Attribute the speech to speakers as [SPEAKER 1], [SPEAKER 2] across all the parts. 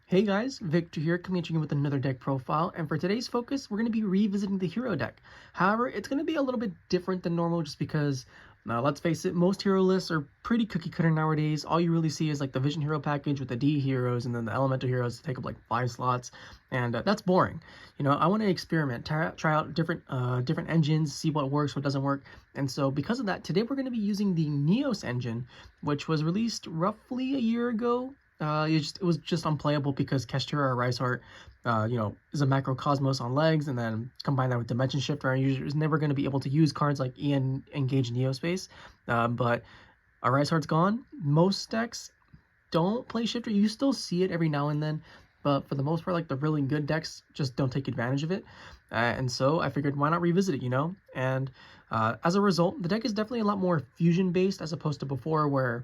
[SPEAKER 1] Hey guys, Victor here, coming at you with another deck profile, and for today's focus, we're going to be revisiting the hero deck. However, it's going to be a little bit different than normal just because, let's face it, most hero lists are pretty cookie cutter nowadays. All you really see is like the Vision Hero package with the D heroes and then the Elemental heroes take up like 5 slots, and that's boring. I want to experiment, try out different engines, see what works, what doesn't work, and so because of that, today we're going to be using the Neos engine, which was released roughly a year ago. It was just unplayable because Kestra or Riceheart, is a macrocosmos on legs, and then combine that with Dimension Shifter, our user is never going to be able to use cards like Ian Engage Neo-space. But a Riceheart's gone. Most decks don't play Shifter. You still see it every now and then, but for the most part, like the really good decks just don't take advantage of it. And so I figured, why not revisit it, And as a result, the deck is definitely a lot more fusion based as opposed to before, where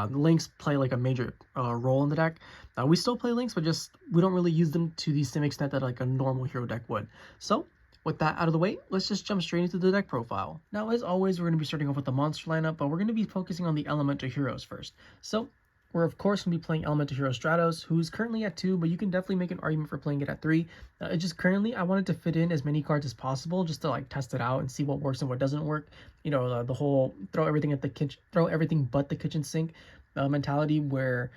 [SPEAKER 1] links play like a major role in the deck. We still play links, but just we don't really use them to the same extent that like a normal hero deck would. So with that out of the way, let's just jump straight into the deck profile. Now, as always, we're going to be starting off with the monster lineup, but we're going to be focusing on the elemental heroes first. So we're of course going to be playing elemental hero Stratos, who's currently at 2, but you can definitely make an argument for playing it at 3. It just currently I wanted to fit in as many cards as possible just to like test it out and see what works and what doesn't work. The whole throw everything at the kitchen, throw everything but the kitchen sink mentality, where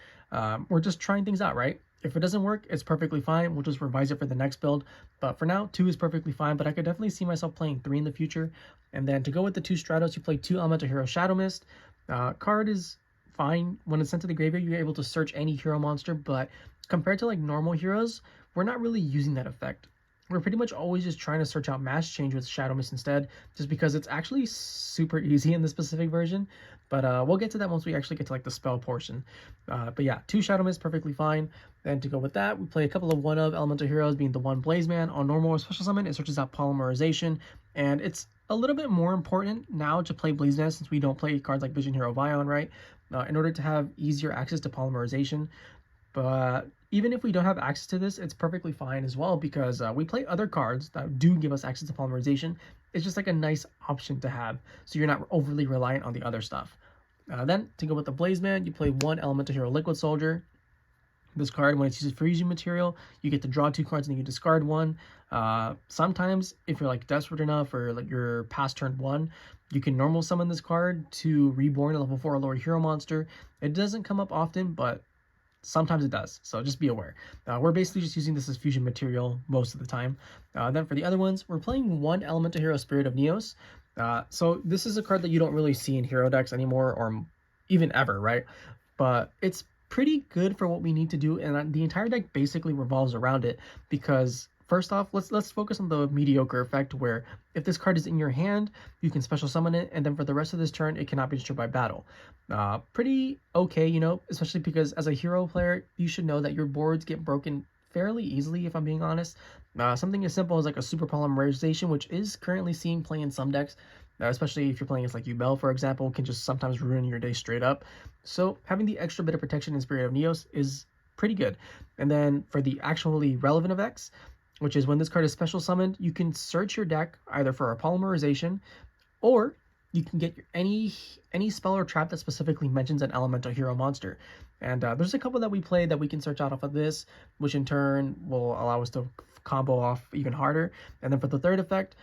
[SPEAKER 1] we're just trying things out, right? If it doesn't work, it's perfectly fine. We'll just revise it for the next build. But for now, 2 is perfectly fine, but I could definitely see myself playing 3 in the future. And then to go with the 2 Stratos, you play 2 elemental hero Shadow Mist. Card is fine. When it's sent to the graveyard, you're able to search any hero monster, but compared to like normal heroes, we're not really using that effect. We're pretty much always just trying to search out Mass Change with Shadow Mist instead, just because it's actually super easy in the specific version. But we'll get to that once we actually get to like the spell portion. But yeah, 2 Shadow Mist, perfectly fine. Then to go with that, we play a couple of one-of elemental heroes, being the 1 blazeman. On normal or special summon, it searches out Polymerization, and it's a little bit more important now to play blazeman since we don't play cards like Vision Hero Vion, right? In order to have easier access to Polymerization. But even if we don't have access to this, it's perfectly fine as well, because we play other cards that do give us access to Polymerization. It's just like a nice option to have, so you're not overly reliant on the other stuff. Then, to go with the blazeman, you play 1 elemental hero Liquid Soldier. This card, when it's used for fusion material, you get to draw 2 cards and you discard 1. Sometimes, if you're like desperate enough or like you're past turn 1, you can normal summon this card to reborn a level 4 or lower hero monster. It doesn't come up often, but sometimes it does, so just be aware. We're basically just using this as fusion material most of the time. Then for the other ones, we're playing 1 elemental hero Spirit of Neos. So this is a card that you don't really see in hero decks anymore, or even ever, right? But it's pretty good for what we need to do, and the entire deck basically revolves around it, because first off, let's focus on the mediocre effect, where if this card is in your hand, you can special summon it, and then for the rest of this turn, it cannot be destroyed by battle. Pretty okay, especially because as a hero player, you should know that your boards get broken fairly easily, if I'm being honest. Something as simple as like a super polymerization, which is currently seen play in some decks, especially if you're playing as like Yubel, for example, can just sometimes ruin your day straight up. So having the extra bit of protection in Spirit of Neos is pretty good. And then for the actually relevant effects, which is when this card is special summoned, you can search your deck either for a polymerization, or you can get any spell or trap that specifically mentions an elemental hero monster. And there's a couple that we play that we can search out off of this, which in turn will allow us to combo off even harder. And then for the third effect,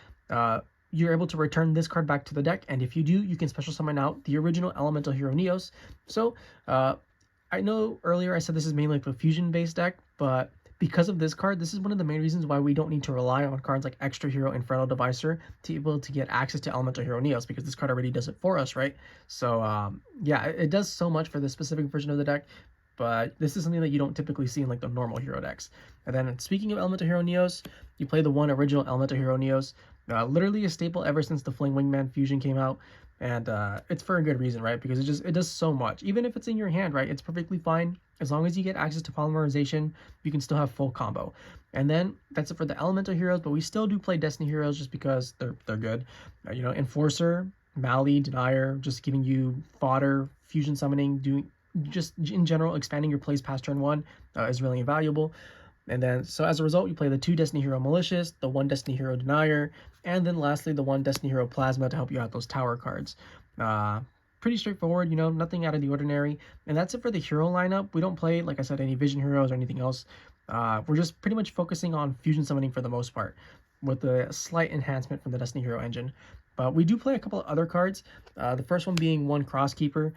[SPEAKER 1] you're able to return this card back to the deck, and if you do, you can special summon out the original elemental hero Neos. So I know earlier I said this is mainly like a fusion based deck, but because of this card, this is one of the main reasons why we don't need to rely on cards like Xtra Hero, Infernal Devicer to be able to get access to elemental hero Neos, because this card already does it for us, right? So yeah, it does so much for this specific version of the deck, but this is something that you don't typically see in like the normal hero decks. And then speaking of elemental hero Neos, you play the 1 original elemental hero Neos, literally a staple ever since the Fling Wingman fusion came out. And it's for a good reason, right? Because it does so much. Even if it's in your hand, right, it's perfectly fine. As long as you get access to Polymerization, you can still have full combo. And then that's it for the elemental heroes, but we still do play Destiny heroes just because they're good. Enforcer, Mali, Denier, just giving you fodder, fusion summoning, doing just in general expanding your plays past turn 1 is really invaluable. And then, so as a result, you play the 2 Destiny Hero Malicious, the 1 Destiny Hero Denier, and then lastly, the 1 Destiny Hero Plasma to help you out those tower cards. pretty straightforward, you know, nothing out of the ordinary. And that's it for the hero lineup. We don't play, like I said, any vision heroes or anything else. We're just pretty much focusing on fusion summoning for the most part, with a slight enhancement from the Destiny Hero engine. But we do play a couple of other cards. The first one being one Crosskeeper,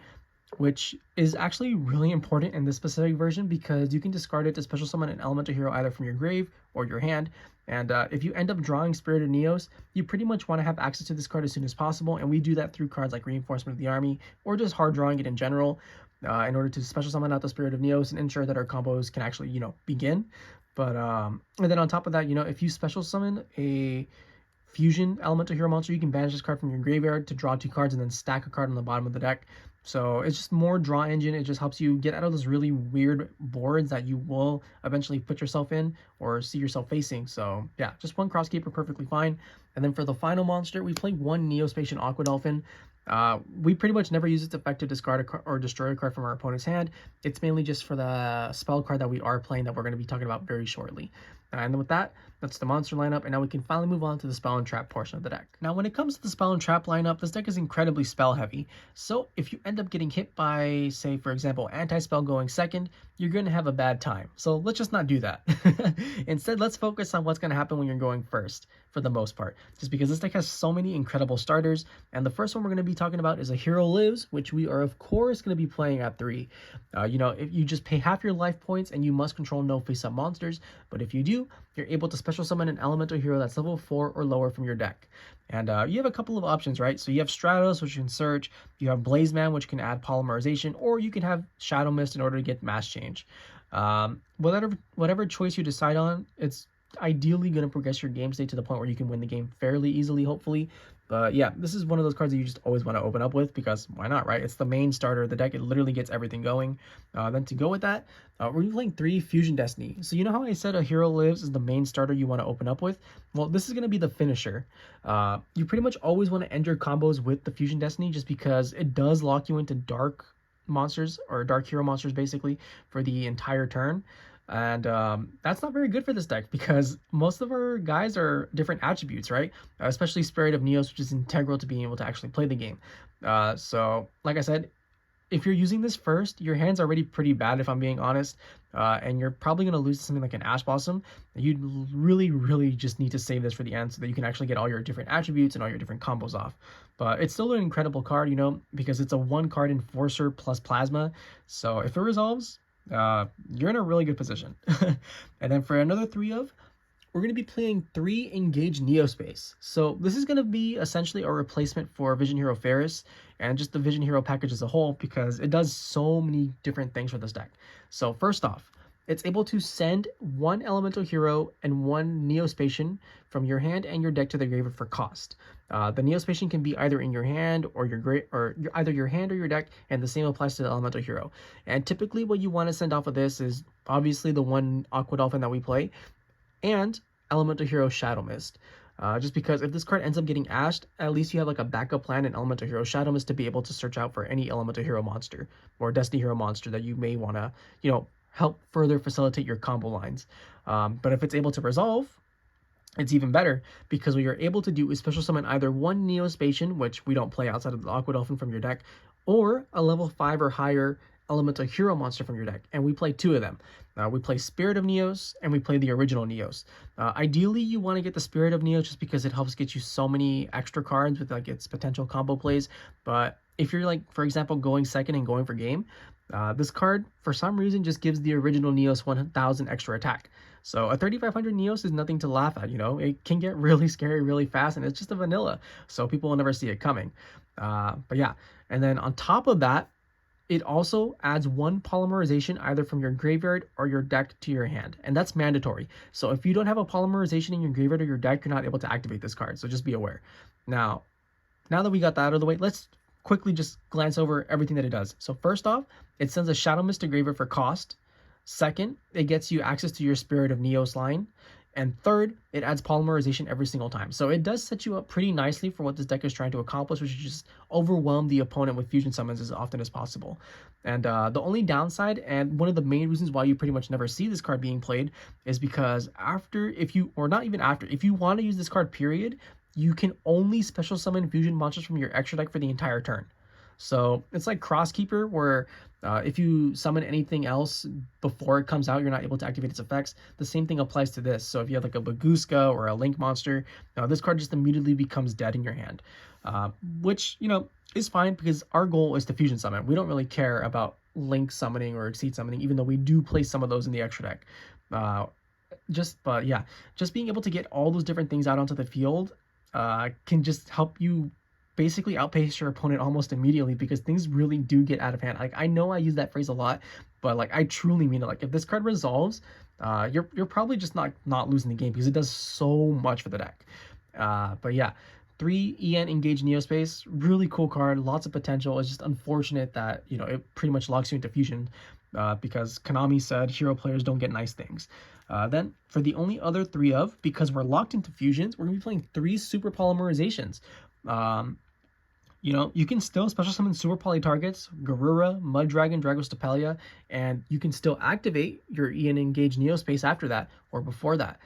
[SPEAKER 1] which is actually really important in this specific version because you can discard it to special summon an elemental hero either from your grave or your hand. And if you end up drawing Spirit of Neos, you pretty much want to have access to this card as soon as possible. And we do that through cards like Reinforcement of the Army or just hard drawing it in general in order to special summon out the Spirit of Neos and ensure that our combos can actually, you know, begin. But and then on top of that, you know, if you special summon a fusion elemental hero monster, you can banish this card from your graveyard to draw 2 cards and then stack a card on the bottom of the deck. So it's just more draw engine. It just helps you get out of those really weird boards that you will eventually put yourself in or see yourself facing. So yeah, just one Crosskeeper, perfectly fine. And then for the final monster, we play one Neo-spacian Aqua dolphin. We pretty much never use its effect to discard or destroy a card from our opponent's hand. It's mainly just for the spell card that we are playing that we're going to be talking about very shortly. And then with that, that's the monster lineup, and now we can finally move on to the spell and trap portion of the deck. Now, when it comes to the spell and trap lineup, this deck is incredibly spell heavy. So if you end up getting hit by, say, for example, anti-spell going second, you're going to have a bad time. So let's just not do that. Instead, let's focus on what's going to happen when you're going first, for the most part, just because this deck has so many incredible starters. And the first one we're going to be talking about is a Hero Lives, which we are, of course, going to be playing at 3. You know, if you just pay half your life points and you must control no face-up monsters, but if you do, you're able to special summon an elemental hero that's level 4 or lower from your deck. And you have a couple of options, right? So you have Stratos, which you can search. You have Blazeman, which can add Polymerization, or you can have Shadow Mist in order to get mass change. Whatever choice you decide on, it's ideally going to progress your game state to the point where you can win the game fairly easily, hopefully. But yeah, this is one of those cards that you just always want to open up with because why not, right? It's the main starter of the deck. It literally gets everything going. Then to go with that, we're playing 3 Fusion Destiny. So you know how I said a Hero Lives is the main starter you want to open up with? Well, this is going to be the finisher. You pretty much always want to end your combos with the Fusion Destiny just because it does lock you into dark monsters or dark hero monsters basically for the entire turn. And that's not very good for this deck because most of our guys are different attributes, right? Especially Spirit of Neos, which is integral to being able to actually play the game. So, like I said, if you're using this first, your hand's already pretty bad, if I'm being honest, and you're probably going to lose to something like an Ash Blossom. You'd really just need to save this for the end so that you can actually get all your different attributes and all your different combos off. But it's still an incredible card, you know, because it's a 1-card Enforcer plus Plasma. So if it resolves, you're in a really good position. And then for another 3 of, we're going to be playing 3 Engage Neo-space. So this is going to be essentially a replacement for Vision Hero Ferris and just the Vision Hero package as a whole because it does so many different things for this deck. So first off, it's able to send 1 elemental hero and 1 Neo-spacian from your hand and your deck to the graveyard for cost. The Neo-spacian can be either in your hand or either your hand or your deck, and the same applies to the elemental hero. And typically what you want to send off of this is obviously the 1 Aqua Dolphin that we play and elemental hero Shadow Mist. Just because if this card ends up getting ashed, at least you have like a backup plan in elemental hero Shadow Mist to be able to search out for any elemental hero monster or Destiny hero monster that you may want to, you know, help further facilitate your combo lines. But if it's able to resolve, it's even better because what you're able to do is special summon either 1 Neo-spacian, which we don't play outside of the Aqua Dolphin from your deck, or a level 5 or higher elemental hero monster from your deck, and we play 2 of them. We play Spirit of Neos and we play the original Neos. Ideally, you want to get the Spirit of Neos just because it helps get you so many extra cards with like its potential combo plays. But if you're like, for example, going second and going for game, this card for some reason just gives the original Neos 1000 extra attack. So a 3500 Neos is nothing to laugh at, you know. It can get really scary really fast, and it's just a vanilla, so people will never see it coming. But yeah, and then on top of that, it also adds 1 Polymerization either from your graveyard or your deck to your hand, and that's mandatory. So if you don't have a Polymerization in your graveyard or your deck, you're not able to activate this card, so just be aware. Now that we got that out of the way, let's quickly just glance over everything that it does. So first off, it sends a Shadow Mist to graveyard for cost. Second, it gets you access to your Spirit of Neos line. And third, it adds Polymerization every single time. So it does set you up pretty nicely for what this deck is trying to accomplish, which is just overwhelm the opponent with fusion summons as often as possible. And the only downside, and one of the main reasons why you pretty much never see this card being played, is because if you want to use this card, period, you can only special summon fusion monsters from your extra deck for the entire turn. So it's like Crosskeeper, where if you summon anything else before it comes out, you're not able to activate its effects. The same thing applies to this. So if you have like a Baguska or a Link monster, this card just immediately becomes dead in your hand, which, is fine because our goal is to fusion summon. We don't really care about Link summoning or Exceed summoning, even though we do play some of those in the Xtra deck. But yeah, just being able to get all those different things out onto the field can just help you basically outpace your opponent almost immediately, because things really do get out of hand. Like, I know I use that phrase a lot, but like, I truly mean it. Like, if this card resolves, you're probably just not losing the game, because it does so much for the deck. But yeah, 3 EN Engage Neo-space, really cool card, lots of potential. It's just unfortunate that, it pretty much locks you into fusion, because Konami said hero players don't get nice things. Then for the only other 3 of, because we're locked into fusions, we're going to be playing 3 super polymerizations. You can still special summon super poly targets, Garura, Mudragon, Dragostapelia, and you can still activate your EN Engage Neo-space after that or before that.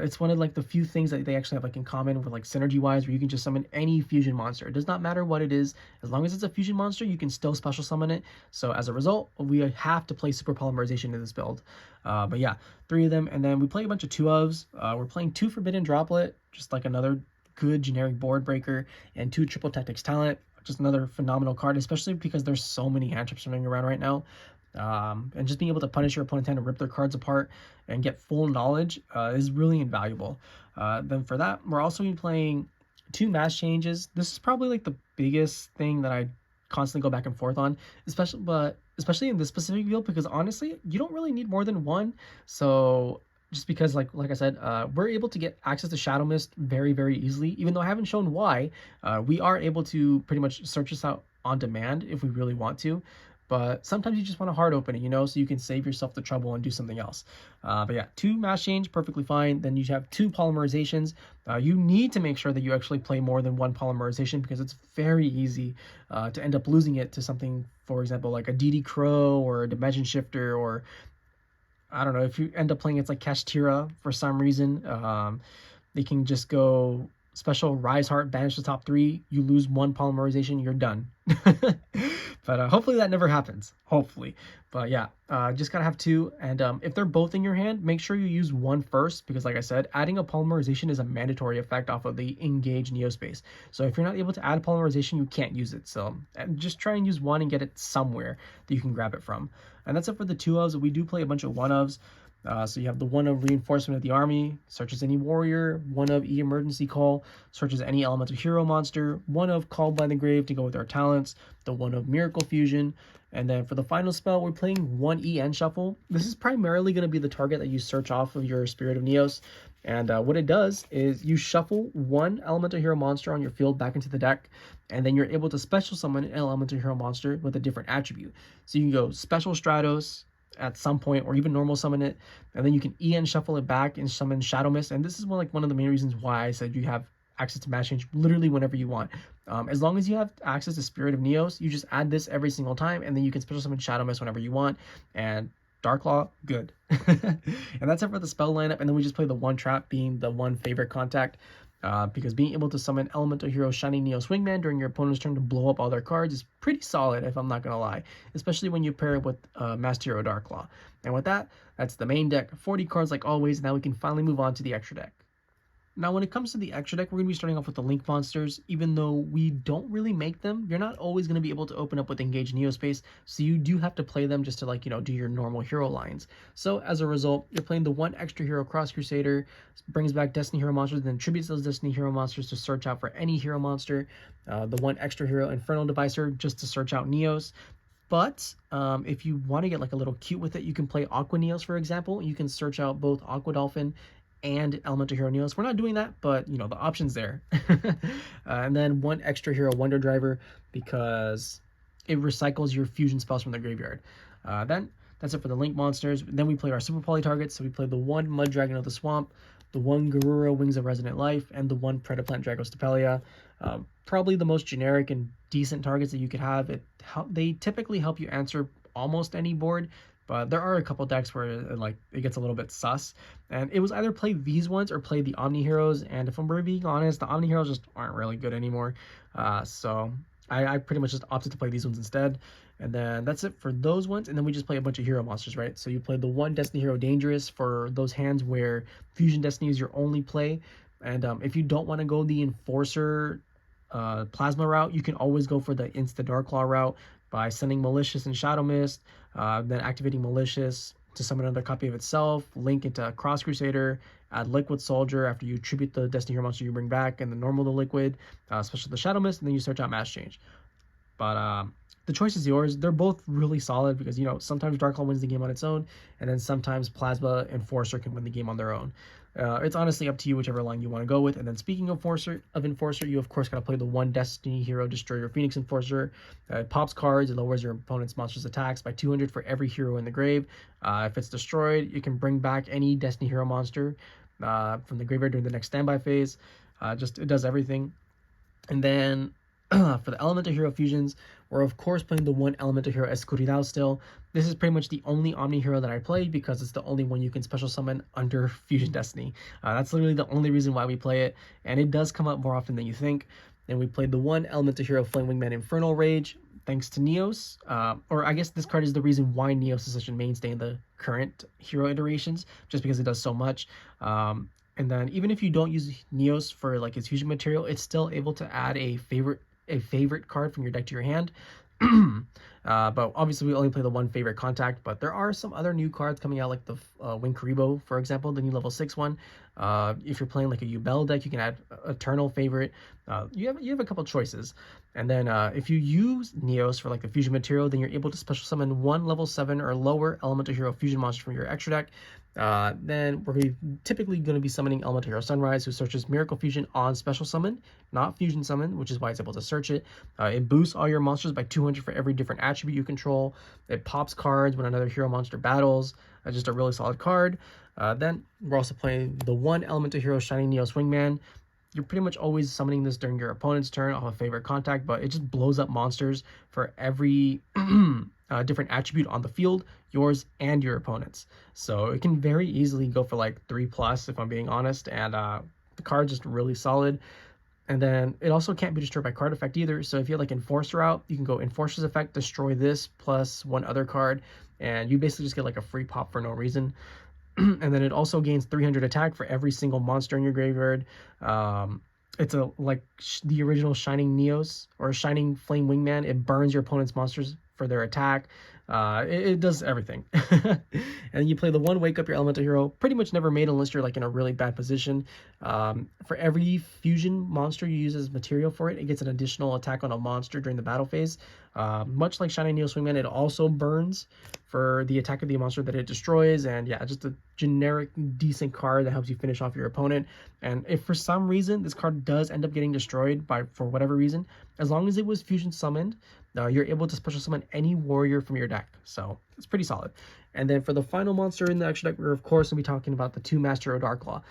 [SPEAKER 1] It's one of like the few things that they actually have like in common with like synergy wise, where you can just summon any fusion monster. It does not matter what it is, as long as it's a fusion monster, you can still special summon it. So as a result, we have to play super polymerization in this build. But yeah, 3 of them, and then we play a bunch of 2 ofs. We're playing 2 forbidden droplet, just like another good generic board breaker, and 2 triple tactics talent, just another phenomenal card, especially because there's so many hand traps running around right now. And just being able to punish your opponent's hand and rip their cards apart and get full knowledge is really invaluable. Then for that, we're also going to be playing 2 mass changes. This is probably like the biggest thing that I constantly go back and forth on, especially in this specific build, because honestly, you don't really need more than 1. So just because like I said, we're able to get access to Shadow Mist very, very easily. Even though I haven't shown why, we are able to pretty much search this out on demand if we really want to. But sometimes you just want to hard open it, so you can save yourself the trouble and do something else. But yeah, 2 mass change, perfectly fine. Then you have 2 polymerizations. You need to make sure that you actually play more than 1 polymerization, because it's very easy to end up losing it to something, for example, like a DD Crow or a Dimension Shifter, or I don't know, if you end up playing it's like Kashtira for some reason, they can just go special Rise Heart, banish the top 3, you lose 1 polymerization, you're done. But hopefully that never happens, hopefully. But yeah, just gotta have 2, and if they're both in your hand, make sure you use 1 first, because like I said, adding a polymerization is a mandatory effect off of the Engage Neo-space. So if you're not able to add polymerization, you can't use it. So just try and use 1 and get it somewhere that you can grab it from. And that's it for the 2 ofs. We do play a bunch of 1 ofs. So you have the 1 of Reinforcement of the Army, searches any warrior, 1 of Emergency Call, searches any elemental hero monster, 1 of Called by the Grave to go with our talents, the 1 of Miracle Fusion, and then for the final spell, we're playing 1 EN Shuffle. This is primarily going to be the target that you search off of your Spirit of Neos, and what it does is you shuffle 1 elemental hero monster on your field back into the deck, and then you're able to special summon an elemental hero monster with a different attribute. So you can go Special Stratos at some point, or even normal summon it, and then you can EN shuffle it back and summon Shadow Mist. And this is one of the main reasons why I said you have access to mass change literally whenever you want. As long as you have access to Spirit of Neos, you just add this every single time, and then you can special summon Shadow Mist whenever you want, and Darklaw, good. And that's it for the spell lineup. And then we just play the 1 trap, being the 1 favorite contact, because being able to summon Elemental Hero Shining Neo Swingman during your opponent's turn to blow up all their cards is pretty solid, if I'm not going to lie, especially when you pair it with Master Hero Darklaw. And with that, that's the main deck, 40 cards like always. Now we can finally move on to the Xtra deck. Now, when it comes to the Xtra deck, we're going to be starting off with the Link monsters. Even though we don't really make them, you're not always going to be able to open up with Engage Neo-space, so you do have to play them just to, do your normal hero lines. So, as a result, you're playing the 1 extra hero Cross Crusader, brings back Destiny hero monsters, then tributes those Destiny hero monsters to search out for any hero monster. The 1 extra hero Infernal Devicer, just to search out Neos. But if you want to get a little cute with it, you can play Aqua Neos, for example. You can search out both Aqua Dolphin and Elemental Hero Neos. We're not doing that, but the option's there. And then 1 extra hero Wonder Driver, because it recycles your fusion spells from the graveyard. Then that's it for the Link monsters. Then we play our super poly targets. So we play the 1 Mudragon of the Swamp, the 1 Garura Wings of Resonant Life, and the 1 Predaplant Dragostapelia. Probably the most generic and decent targets that you could have. They typically help you answer almost any board, but there are a couple decks where it gets a little bit sus, and it was either play these ones or play the Omni Heroes. And if I'm being honest, the Omni Heroes just aren't really good anymore. So I pretty much just opted to play these ones instead. And then that's it for those ones. And then we just play a bunch of hero monsters, right? So you play the one Destiny Hero Dangerous for those hands where Fusion Destiny is your only play. And if you don't want to go the Enforcer Plasma route, you can always go for the Insta Darklaw route by sending Malicious and Shadow Mist, then activating Malicious to summon another copy of itself, link into Cross Crusader, add Liquid Soldier after you tribute the Destiny Hero monster you bring back, and the normal the Liquid, special the Shadow Mist, and then you search out Mass Change. But the choice is yours. They're both really solid because, you know, sometimes Darklaw wins the game on its own, and then sometimes Plasma Enforcer can win the game on their own. It's honestly up to you whichever line you want to go with. And then speaking of Enforcer, you of course got to play the one Destiny Hero Destroyer Phoenix Enforcer. It pops cards. It lowers your opponent's monster's attacks by 200 for every hero in the grave. If it's destroyed, you can bring back any Destiny Hero monster from the graveyard during the next standby phase. It does everything. And then for the Elemental Hero fusions, we're of course playing the one Elemental Hero Escuridao still. This is pretty much the only Omni hero that I played because it's the only one you can special summon under Fusion Destiny. That's literally the only reason why we play it, and it does come up more often than you think. And we played the one Elemental Hero Flame Wingman Infernal Rage, thanks to Neos. Or I guess this card is the reason why Neos is such a mainstay in the current hero iterations, just because it does so much. And then even if you don't use Neos for like its fusion material, it's still able to add a favorite card from your deck to your hand. But obviously we only play the one favorite contact, but there are some other new cards coming out, like the Wing Karibo, for example, the new level 6 one. If you're playing like a Yubel deck, you can add Eternal favorite. You have a couple choices. And then if you use Neos for like the fusion material, then you're able to special summon one level 7 or lower Elemental Hero fusion monster from your Xtra deck. Then we're typically going to be summoning Elemental Hero Sunrise, who searches Miracle Fusion on special summon, not fusion summon, which is why it's able to search it. It boosts all your monsters by 200 for every different attribute you control. It pops cards when another hero monster battles. Just a really solid card. Then we're also playing the one Elemental Hero Shining Neos Wingman. You're pretty much always summoning this during your opponent's turn off a favorite contact, but it just blows up monsters for every different attribute on the field, yours and your opponent's. So it can very easily go for like 3+ if I'm being honest, and the card's just really solid. And then it also can't be destroyed by card effect either. So if you have like Enforcer out, you can go Enforcer's effect, destroy this plus one other card, and you basically just get like a free pop for no reason. And then it also gains 300 attack for every single monster in your graveyard. It's the original Shining Neos or Shining Flame Wingman. It burns your opponent's monsters for their attack. It does everything. And you play the one Wake Up Your Elemental Hero, pretty much never made unless you're like in a really bad position. For every fusion monster you use as material for it, it gets an additional attack on a monster during the battle phase. Much like Shining Neos Wingman, it also burns for the attack of the monster that it destroys. And yeah, just a generic decent card that helps you finish off your opponent. And if for some reason this card does end up getting destroyed for whatever reason, as long as it was fusion summoned, you're able to special summon any warrior from your deck. So it's pretty solid. And then for the final monster in the Xtra deck, we're of course going to be talking about the 2 Master of Darklaw.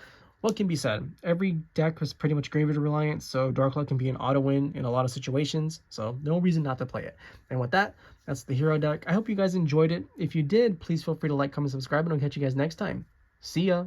[SPEAKER 1] What can be said? Every deck is pretty much graveyard reliant, so Darklaw can be an auto win in a lot of situations, so no reason not to play it. And with that, that's the hero deck. I hope you guys enjoyed it. If you did, please feel free to like, comment, subscribe, and I'll catch you guys next time. See ya!